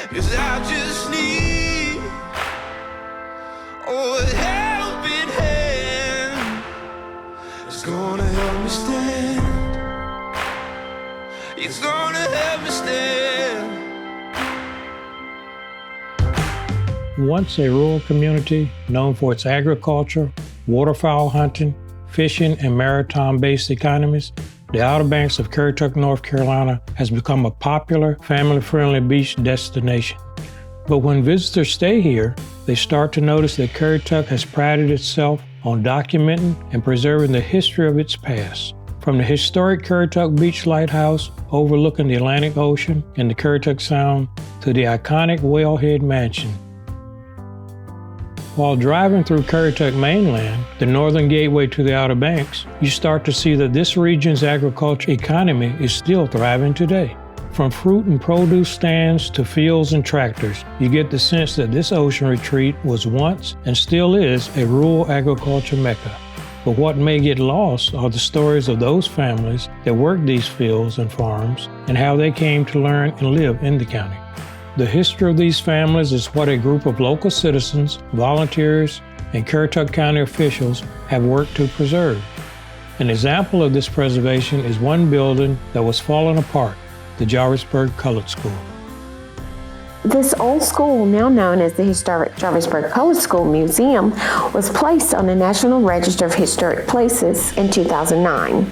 'cause I just need a helping hand. It's gonna help me stand. It's gonna help me stand. Once a rural community known for its agriculture, waterfowl hunting, fishing, and maritime-based economies, the Outer Banks of Currituck, North Carolina has become a popular, family-friendly beach destination. But when visitors stay here, they start to notice that Currituck has prided itself on documenting and preserving the history of its past. From the historic Currituck Beach Lighthouse overlooking the Atlantic Ocean and the Currituck Sound to the iconic Whalehead Mansion. While driving through Currituck mainland, the northern gateway to the Outer Banks, you start to see that this region's agriculture economy is still thriving today. From fruit and produce stands to fields and tractors, you get the sense that this ocean retreat was once and still is a rural agriculture mecca. But what may get lost are the stories of those families that work these fields and farms and how they came to learn and live in the county. The history of these families is what a group of local citizens, volunteers, and Currituck County officials have worked to preserve. An example of this preservation is one building that was falling apart, the Jarvisburg Colored School. This old school, now known as the historic Jarvisburg Colored School Museum, was placed on the National Register of Historic Places in 2009.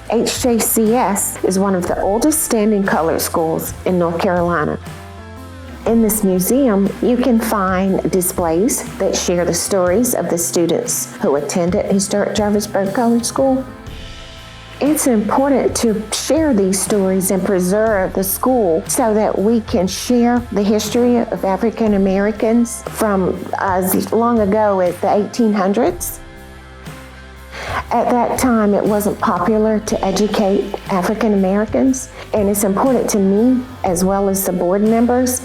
HJCS is one of the oldest standing colored schools in North Carolina. In this museum, you can find displays that share the stories of the students who attended historic Jarvisburg Colored School. It's important to share these stories and preserve the school so that we can share the history of African Americans from as long ago as the 1800s. At that time, it wasn't popular to educate African Americans, and it's important to me, as well as the board members,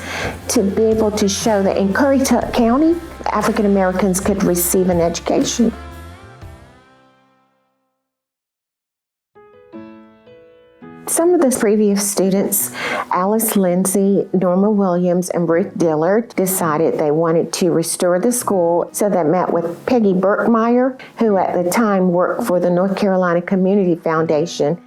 to be able to show that in Currituck County, African Americans could receive an education. Some of the previous students, Alice Lindsay, Norma Williams, and Ruth Dillard, decided they wanted to restore the school, so they met with Peggy Burkmeyer, who at the time worked for the North Carolina Community Foundation.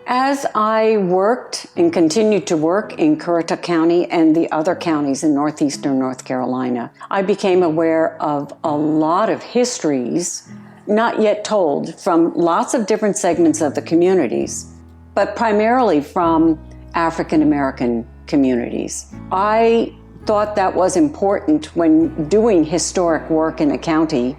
As I worked and continued to work in Currituck County and the other counties in northeastern North Carolina, I became aware of a lot of histories not yet told from lots of different segments of the communities, but primarily from African American communities. I thought that was important when doing historic work in a county,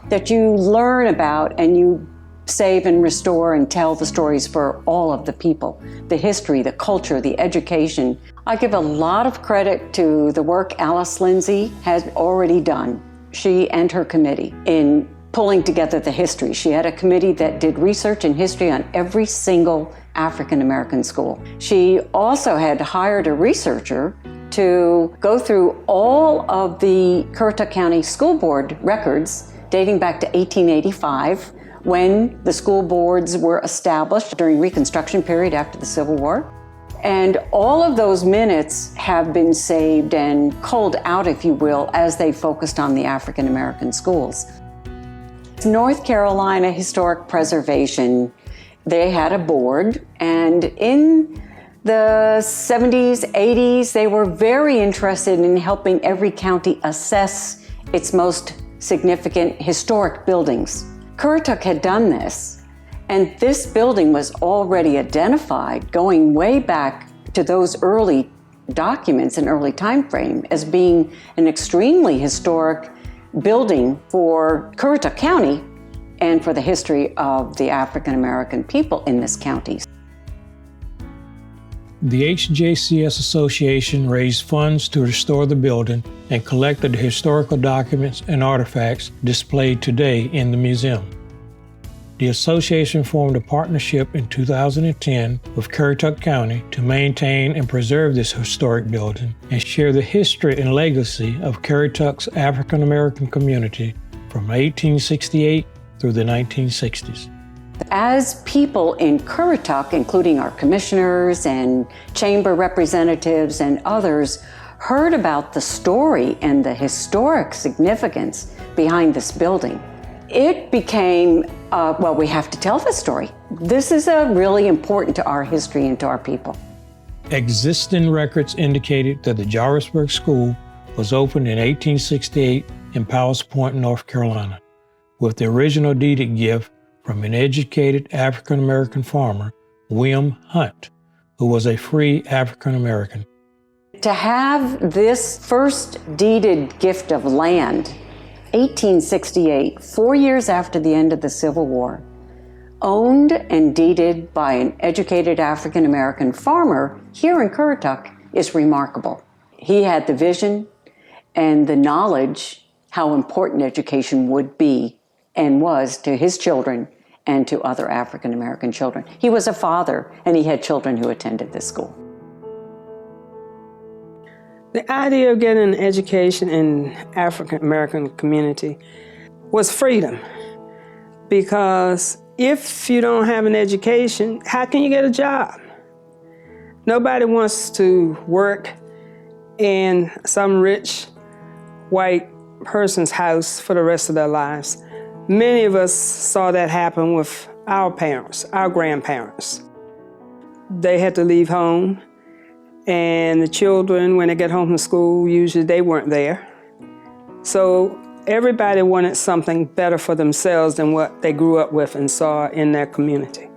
that you learn about and you save and restore and tell the stories for all of the people, the history, the culture, the education. I give a lot of credit to the work Alice Lindsay has already done, she and her committee, in pulling together the history. She had a committee that did research and history on every single African American school. She also had hired a researcher to go through all of the Currituck County School Board records dating back to 1885, when the school boards were established during Reconstruction period after the Civil War. And all of those minutes have been saved and culled out, if you will, as they focused on the African American schools. North Carolina Historic Preservation, they had a board, and in the 70s, 80s, they were very interested in helping every county assess its most significant historic buildings. Currituck had done this, and this building was already identified going way back to those early documents and early time frame as being an extremely historic building for Currituck County and for the history of the African American people in this county. The HJCS Association raised funds to restore the building and collected the historical documents and artifacts displayed today in the museum. The association formed a partnership in 2010 with Currituck County to maintain and preserve this historic building and share the history and legacy of Currituck's African American community from 1868 through the 1960s. As people in Currituck, including our commissioners and chamber representatives and others, heard about the story and the historic significance behind this building, it became, well, we have to tell this story. This is really important to our history and to our people. Existing records indicated that the Jarvisburg School was opened in 1868 in Powell's Point, North Carolina, with the original deeded gift from an educated African-American farmer, William Hunt, who was a free African-American. To have this first deeded gift of land, 1868, 4 years after the end of the Civil War, owned and deeded by an educated African-American farmer here in Currituck, is remarkable. He had the vision and the knowledge how important education would be and was to his children and to other African-American children. He was a father, and he had children who attended this school. The idea of getting an education in African-American community was freedom, because if you don't have an education, how can you get a job? Nobody wants to work in some rich white person's house for the rest of their lives. Many of us saw that happen with our parents, our grandparents. They had to leave home, and the children, when they get home from school, usually they weren't there. So everybody wanted something better for themselves than what they grew up with and saw in their community.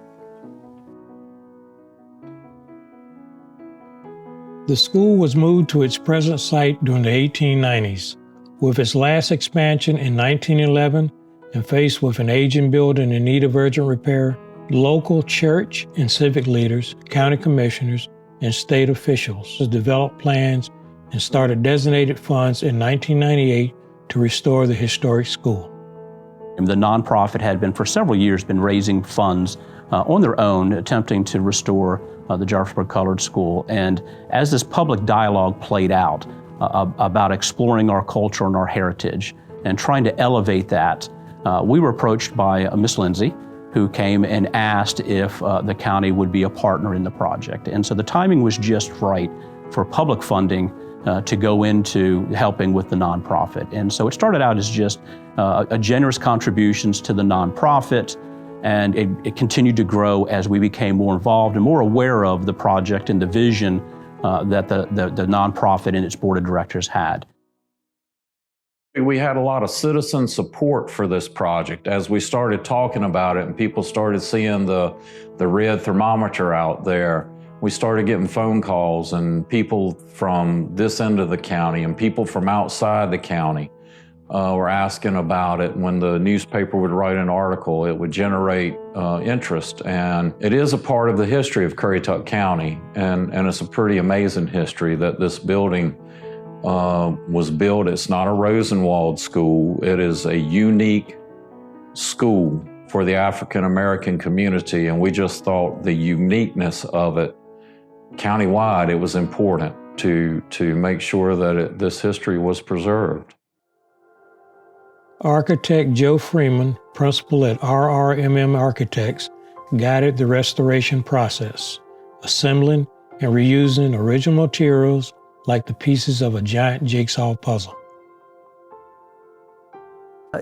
The school was moved to its present site during the 1890s, with its last expansion in 1911, and faced with an aging building in need of urgent repair. Local church and civic leaders, county commissioners, and state officials developed plans and started designated funds in 1998 to restore the historic school. The nonprofit had been for several years raising funds on their own, attempting to restore the Jarvisburg Colored School. And as this public dialogue played out about exploring our culture and our heritage and trying to elevate that, we were approached by Miss Lindsay, who came and asked if the county would be a partner in the project. And so the timing was just right for public funding to go into helping with the nonprofit. And so it started out as just a generous contributions to the nonprofit, and it continued to grow as we became more involved and more aware of the project and the vision that the nonprofit and its board of directors had. We had a lot of citizen support for this project as we started talking about it and people started seeing the red thermometer out there. We started getting phone calls, and people from this end of the county and people from outside the county were asking about it. When the newspaper would write an article, it would generate interest. And it is a part of the history of Currituck County, and it's a pretty amazing history that this building was built. It's not a Rosenwald school. It is a unique school for the African-American community, and we just thought the uniqueness of it countywide, it was important to make sure that this history was preserved. Architect Joe Freeman, principal at RRMM Architects, guided the restoration process, assembling and reusing original materials like the pieces of a giant jigsaw puzzle.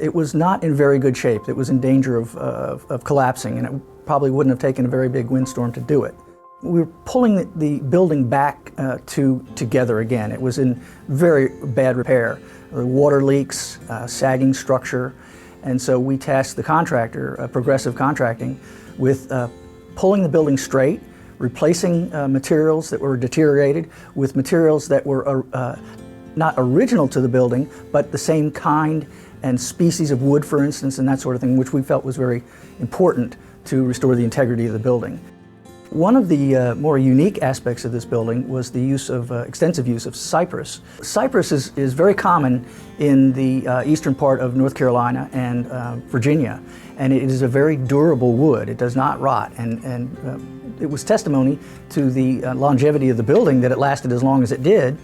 It was not in very good shape. It was in danger of collapsing, and it probably wouldn't have taken a very big windstorm to do it. We were pulling the building back together again. It was in very bad repair. Water leaks, sagging structure, and so we tasked the contractor, Progressive Contracting, with pulling the building straight, replacing materials that were deteriorated with materials that were not original to the building, but the same kind and species of wood, for instance, and that sort of thing, which we felt was very important to restore the integrity of the building. One of the more unique aspects of this building was the use of extensive use of cypress. Cypress is very common in the eastern part of North Carolina and Virginia, and it is a very durable wood. It does not rot, and it was testimony to the longevity of the building that it lasted as long as it did,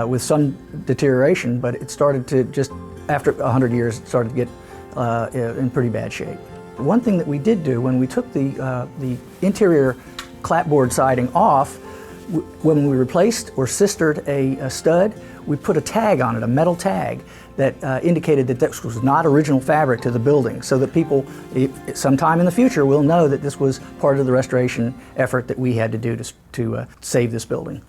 with some deterioration, but it started to just, after 100 years, it started to get in pretty bad shape. One thing that we did do when we took the interior clapboard siding off, When we replaced or sistered a stud, we put a tag on it, a metal tag, that indicated that this was not original fabric to the building, so that people, sometime in the future, will know that this was part of the restoration effort that we had to do to save this building.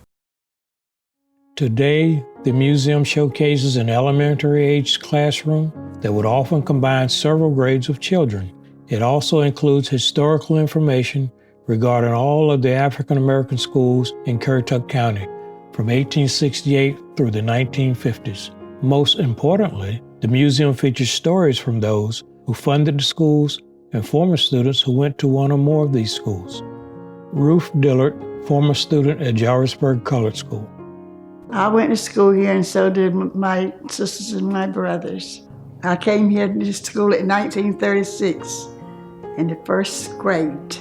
Today, the museum showcases an elementary-aged classroom that would often combine several grades of children. It also includes historical information regarding all of the African American schools in Currituck County from 1868 through the 1950s. Most importantly, the museum features stories from those who funded the schools and former students who went to one or more of these schools. Ruth Dillard, former student at Jarvisburg Colored School. I went to school here, and so did my sisters and my brothers. I came here to school in 1936 in the first grade.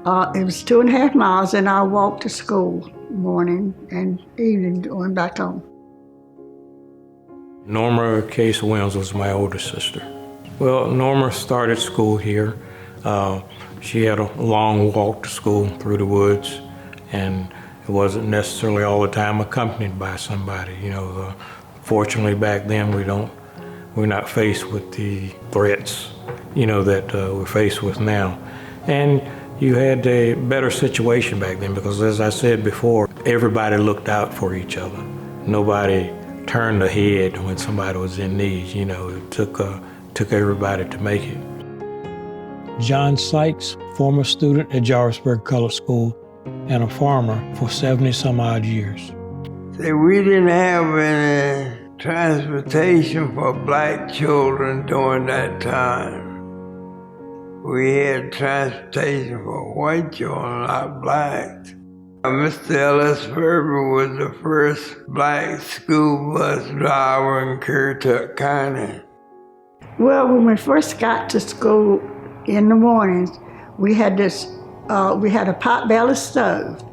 It was 2.5 miles, and I walked to school morning and evening going back home. Norma Case Williams was my older sister. Well, Norma started school here. She had a long walk to school through the woods, and it wasn't necessarily all the time accompanied by somebody. Fortunately back then we're not faced with the threats, that we're faced with now. And you had a better situation back then because, as I said before, everybody looked out for each other. Nobody turned ahead when somebody was in need. It took everybody to make it. John Sykes, former student at Jarvisburg Colored School and a farmer for 70-some-odd years. See, we didn't have any transportation for black children during that time. We had transportation for white children, not blacks. Mr. Ellis Ferber was the first black school bus driver in Currituck County. Well, when we first got to school in the mornings, we had a pot-belly stove.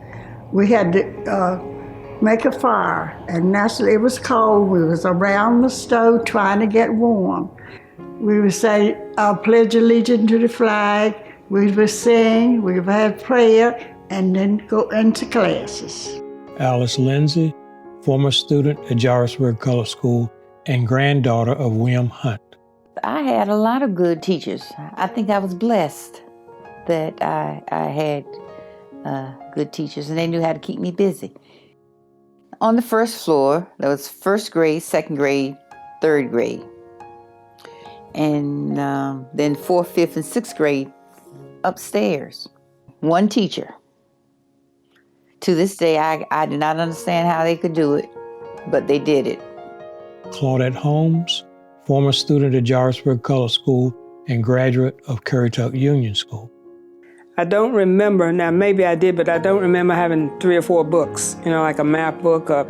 We had to make a fire, and naturally it was cold. We was around the stove trying to get warm. We would say, "I pledge allegiance to the flag." We would sing, we would have prayer, and then go into classes. Alice Lindsay, former student at Jarvisburg Colored School and granddaughter of William Hunt. I had a lot of good teachers. I think I was blessed that I had good teachers, and they knew how to keep me busy. On the first floor, there was first grade, second grade, third grade. And then fourth, fifth, and sixth grade upstairs. One teacher. To this day, I did not understand how they could do it, but they did it. Claudette Holmes, former student at Jarvisburg Colored School and graduate of Currituck Union School. I don't remember, now maybe I did, but I don't remember having 3 or 4 books, like a math book, a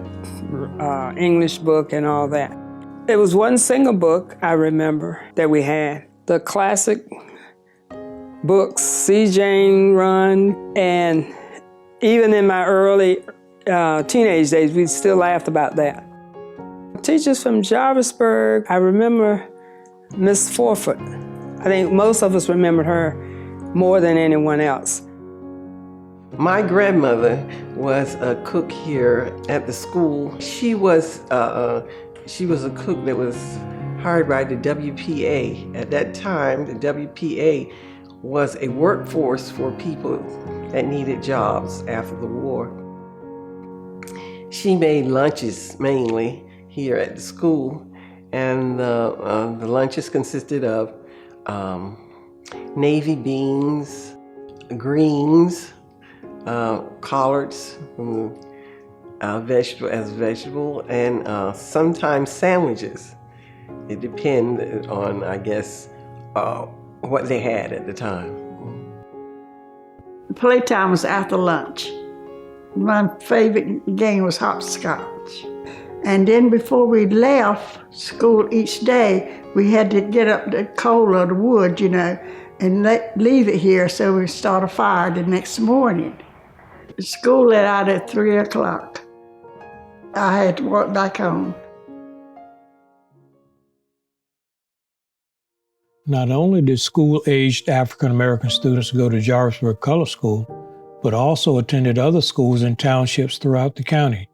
English book, and all that. There was one single book I remember that we had. The classic books, C. Jane Run, and even in my early teenage days, we still laughed about that. Teachers from Jarvisburg, I remember Miss Forfeit. I think most of us remembered her more than anyone else. My grandmother was a cook here at the school. She was a cook that was hired by the WPA. At that time, the WPA was a workforce for people that needed jobs after the war. She made lunches mainly here at the school, and the lunches consisted of navy beans, greens, collards, vegetable, and sometimes sandwiches. It depended on, I guess, what they had at the time. Playtime was after lunch. My favorite game was hopscotch. And then before we left school each day, we had to get up the coal or the wood, and leave it here so we start a fire the next morning. School let out at 3 o'clock. I had to walk back home. Not only did school-aged African American students go to Jarvisburg Colored School, but also attended other schools and townships throughout the county.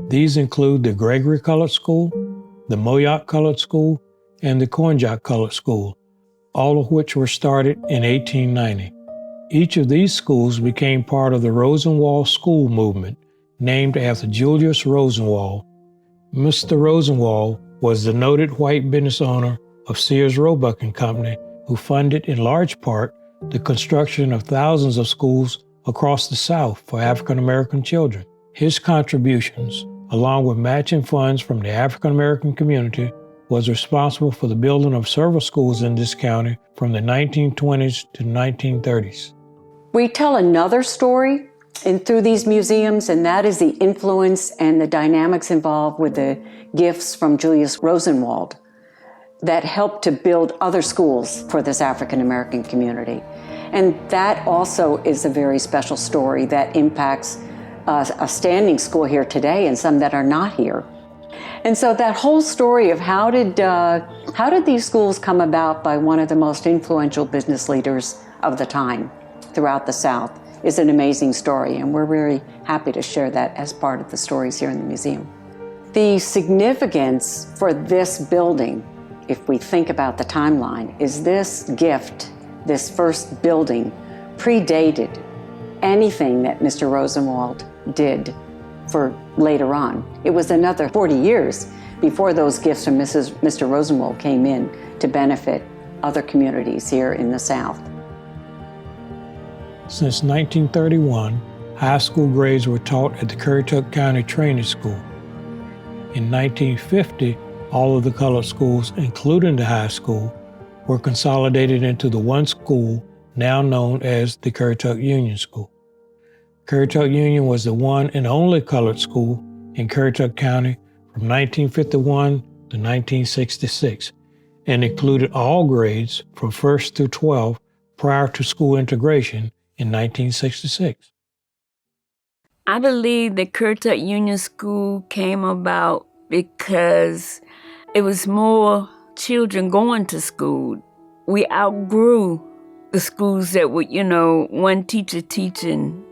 These include the Gregory Colored School, the Moyoc Colored School, and the Cornjock Colored School, all of which were started in 1890. Each of these schools became part of the Rosenwald school movement, named after Julius Rosenwald. Mr. Rosenwald was the noted white business owner of Sears Roebuck and Company, who funded in large part the construction of thousands of schools across the South for African American children. His contributions, along with matching funds from the African American community, was responsible for the building of several schools in this county from the 1920s to 1930s. We tell another story through these museums, and that is the influence and the dynamics involved with the gifts from Julius Rosenwald that helped to build other schools for this African American community. And that also is a very special story that impacts a standing school here today and some that are not here. And so that whole story of how did these schools come about by one of the most influential business leaders of the time throughout the South is an amazing story, and we're very happy to share that as part of the stories here in the museum. The significance for this building, if we think about the timeline, is this gift, this first building, predated anything that Mr. Rosenwald did for later on. It was another 40 years before those gifts from Mr. Rosenwald came in to benefit other communities here in the South. Since 1931, high school grades were taught at the Currituck County Training School. In 1950, all of the colored schools, including the high school, were consolidated into the one school now known as the Currituck Union School. Currituck Union was the one and only colored school in Currituck County from 1951 to 1966 and included all grades from 1st through 12th prior to school integration in 1966. I believe the Currituck Union School came about because it was more children going to school. We outgrew the schools that were, one teacher teaching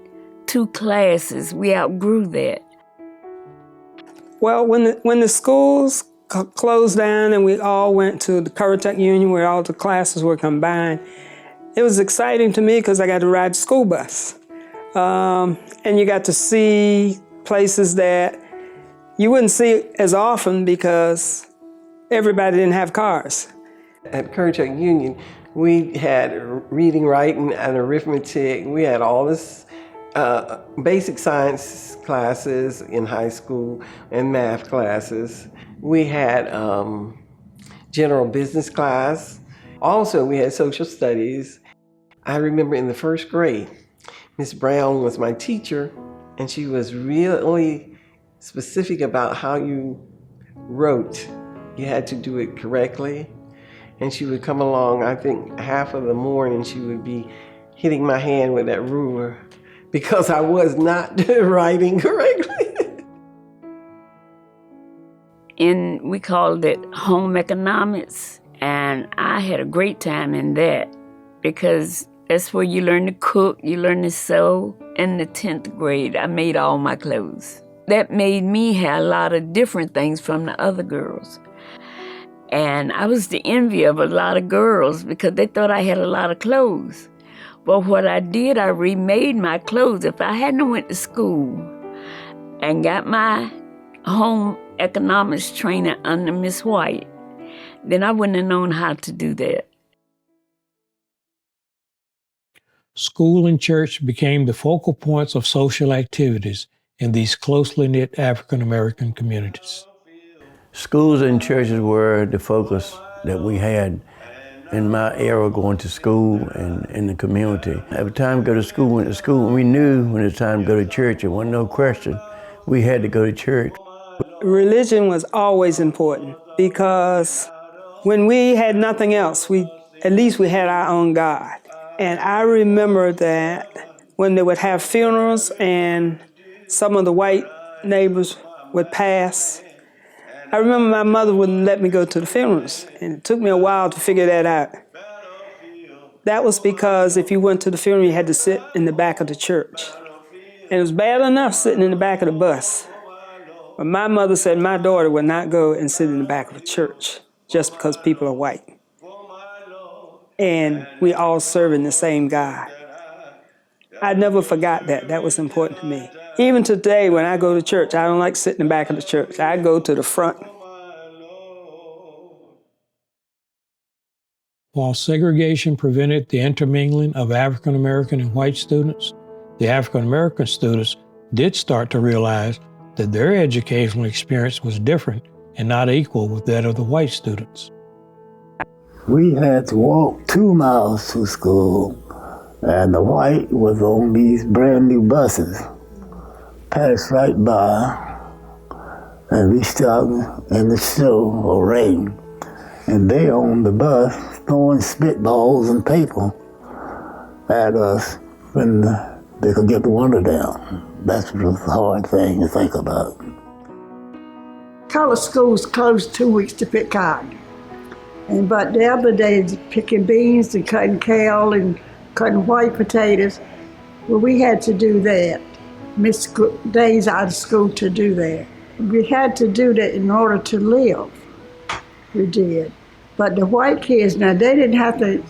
2 classes. We outgrew that. Well, when the schools closed down and we all went to the Currituck Union where all the classes were combined, it was exciting to me because I got to ride the school bus. And you got to see places that you wouldn't see as often because everybody didn't have cars. At Currituck Union, we had reading, writing, and arithmetic. We had all this basic science classes in high school and math classes. We had general business class. Also, we had social studies. I remember in the 1st grade, Miss Brown was my teacher, and she was really specific about how you wrote. You had to do it correctly. And she would come along, I think half of the morning, she would be hitting my hand with that ruler because I was not writing correctly. And we called it home economics, and I had a great time in that because that's where you learn to cook, you learn to sew. In the 10th grade, I made all my clothes. That made me have a lot of different things from the other girls. And I was the envy of a lot of girls because they thought I had a lot of clothes. But what I did, I remade my clothes. If I hadn't went to school and got my home economics training under Miss White, then I wouldn't have known how to do that. School and church became the focal points of social activities in these closely knit African American communities. Schools and churches were the focus that we had in my era going to school and in the community. Every time we go to school, went to school, and we knew when it was time to go to church, there wasn't no question. We had to go to church. Religion was always important because when we had nothing else, at least we had our own God. And I remember that when they would have funerals and some of the white neighbors would pass, I remember my mother wouldn't let me go to the funerals, and it took me a while to figure that out. That was because if you went to the funeral, you had to sit in the back of the church. And it was bad enough sitting in the back of the bus. But my mother said my daughter would not go and sit in the back of a church just because people are white. And we all serving the same God. I never forgot that. That was important to me. Even today, when I go to church, I don't like sitting in the back of the church. I go to the front. While segregation prevented the intermingling of African American and white students, the African American students did start to realize that their educational experience was different and not equal with that of the white students. We had to walk 2 miles to school, and the white was on these brand new buses. Passed right by, and we stopped in the snow or rain, and they on the bus throwing spitballs and paper at us when they could get the window down. That's a hard thing to think about. Color schools closed 2 weeks to pick cotton. But the other days, picking beans and cutting kale and cutting white potatoes, well, we had to do that. Miss days out of school to do that. We had to do that in order to live. We did. But the white kids, now they didn't have to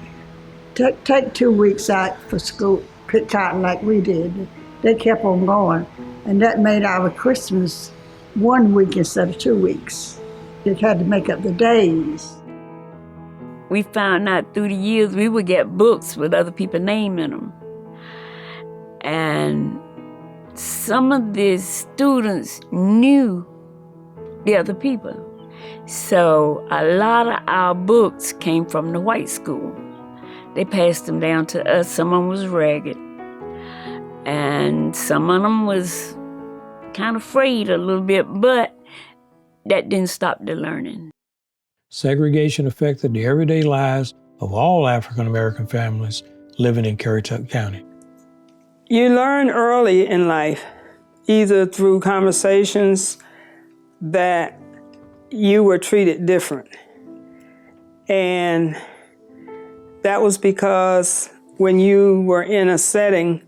take 2 weeks out for school, pick cotton like we did. They kept on going. And that made our Christmas 1 week instead of 2 weeks. They had to make up the days. We found out through the years we would get books with other people's names in them. And some of the students knew the other people. So a lot of our books came from the white school. They passed them down to us. Some of them was ragged. And some of them was kind of frayed a little bit, but that didn't stop the learning. Segregation affected the everyday lives of all African American families living in Currituck County. You learn early in life, either through conversations, that you were treated different. And that was because when you were in a setting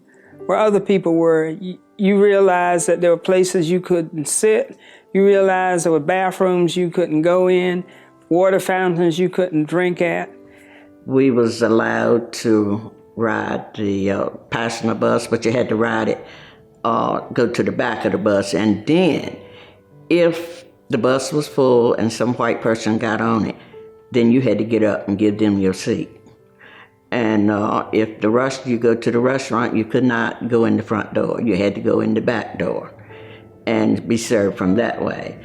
where other people were, you realized that there were places you couldn't sit. You realized there were bathrooms you couldn't go in, water fountains you couldn't drink at. We was allowed to ride the passenger bus, but you had to ride it, go to the back of the bus. And then if the bus was full and some white person got on it, then you had to get up and give them your seat. And if you go to the restaurant, you could not go in the front door. You had to go in the back door and be served from that way.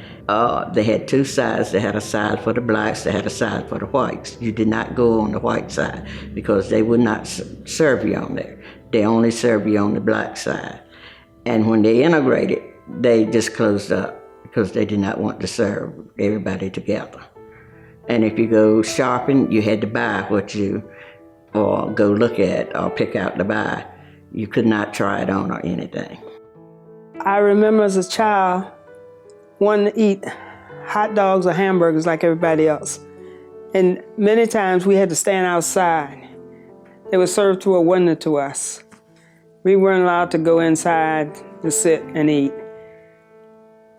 They had two sides. They had a side for the blacks, they had a side for the whites. You did not go on the white side because they would not serve you on there. They only serve you on the black side. And when they integrated, they just closed up because they did not want to serve everybody together. And if you go shopping, you had to buy what you, or go look at, or pick out to buy. You could not try it on or anything. I remember as a child wanting to eat hot dogs or hamburgers like everybody else. And many times we had to stand outside. They were served through a window to us. We weren't allowed to go inside to sit and eat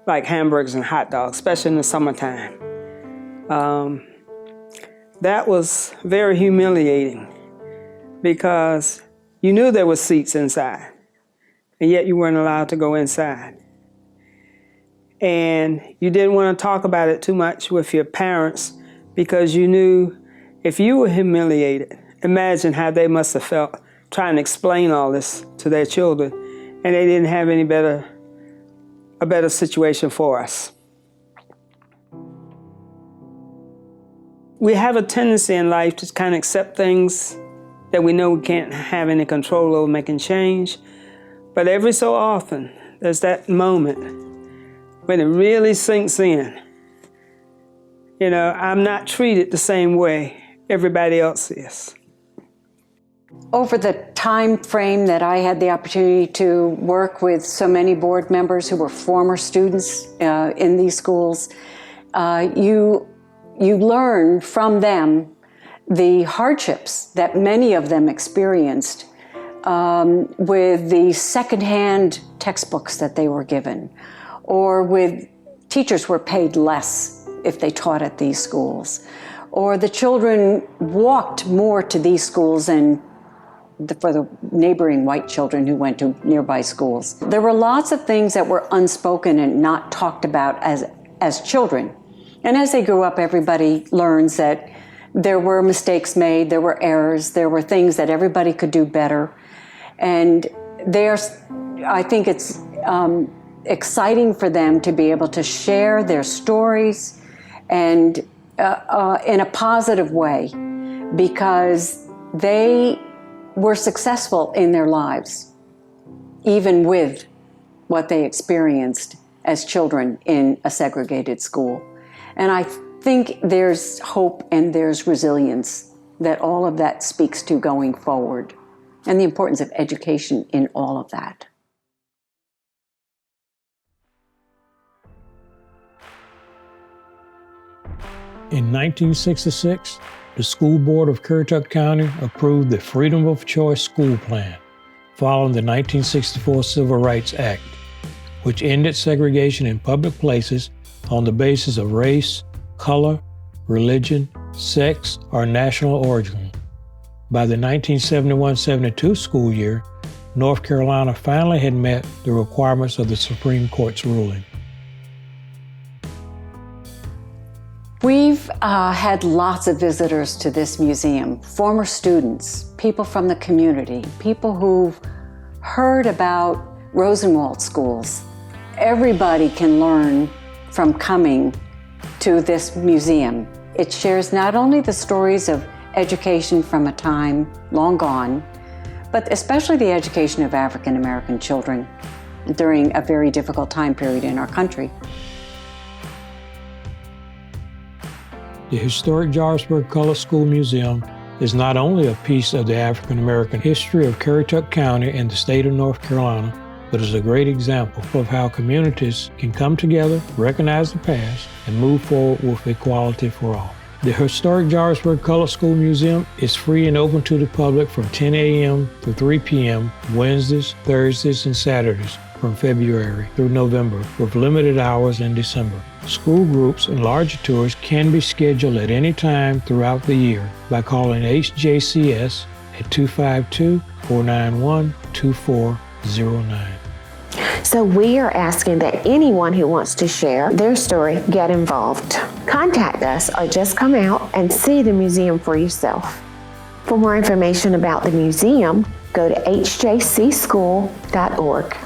like hamburgers and hot dogs, especially in the summertime. That was very humiliating because you knew there were seats inside, and yet you weren't allowed to go inside. And you didn't want to talk about it too much with your parents because you knew if you were humiliated, imagine how they must have felt trying to explain all this to their children, and they didn't have a better situation for us. We have a tendency in life to kind of accept things that we know we can't have any control over making change. But every so often, there's that moment when it really sinks in. You know, I'm not treated the same way everybody else is. Over the time frame that I had the opportunity to work with so many board members who were former students in these schools, you learn from them the hardships that many of them experienced with the secondhand textbooks that they were given, or with teachers were paid less if they taught at these schools, or the children walked more to these schools than for the neighboring white children who went to nearby schools. There were lots of things that were unspoken and not talked about as children. And as they grew up, everybody learns that there were mistakes made, there were errors, there were things that everybody could do better. And I think it's exciting for them to be able to share their stories and in a positive way, because they were successful in their lives, even with what they experienced as children in a segregated school. And I think there's hope and there's resilience that all of that speaks to going forward, and the importance of education in all of that. In 1966, the School Board of Currituck County approved the Freedom of Choice School Plan, following the 1964 Civil Rights Act, which ended segregation in public places on the basis of race, color, religion, sex, or national origin. By the 1971-72 school year, North Carolina finally had met the requirements of the Supreme Court's ruling. We've had lots of visitors to this museum, former students, people from the community, people who've heard about Rosenwald schools. Everybody can learn from coming to this museum. It shares not only the stories of education from a time long gone, but especially the education of African American children during a very difficult time period in our country. The historic Jarvisburg Colored School Museum is not only a piece of the African American history of Currituck County and the state of North Carolina, but is a great example of how communities can come together, recognize the past, and move forward with equality for all. The historic Jarvisburg Colored School Museum is free and open to the public from 10 a.m. to 3 p.m. Wednesdays, Thursdays, and Saturdays from February through November, with limited hours in December. School groups and larger tours can be scheduled at any time throughout the year by calling HJCS at 252-491-2409. So we are asking that anyone who wants to share their story get involved. Contact us or just come out and see the museum for yourself. For more information about the museum, go to hjcschool.org.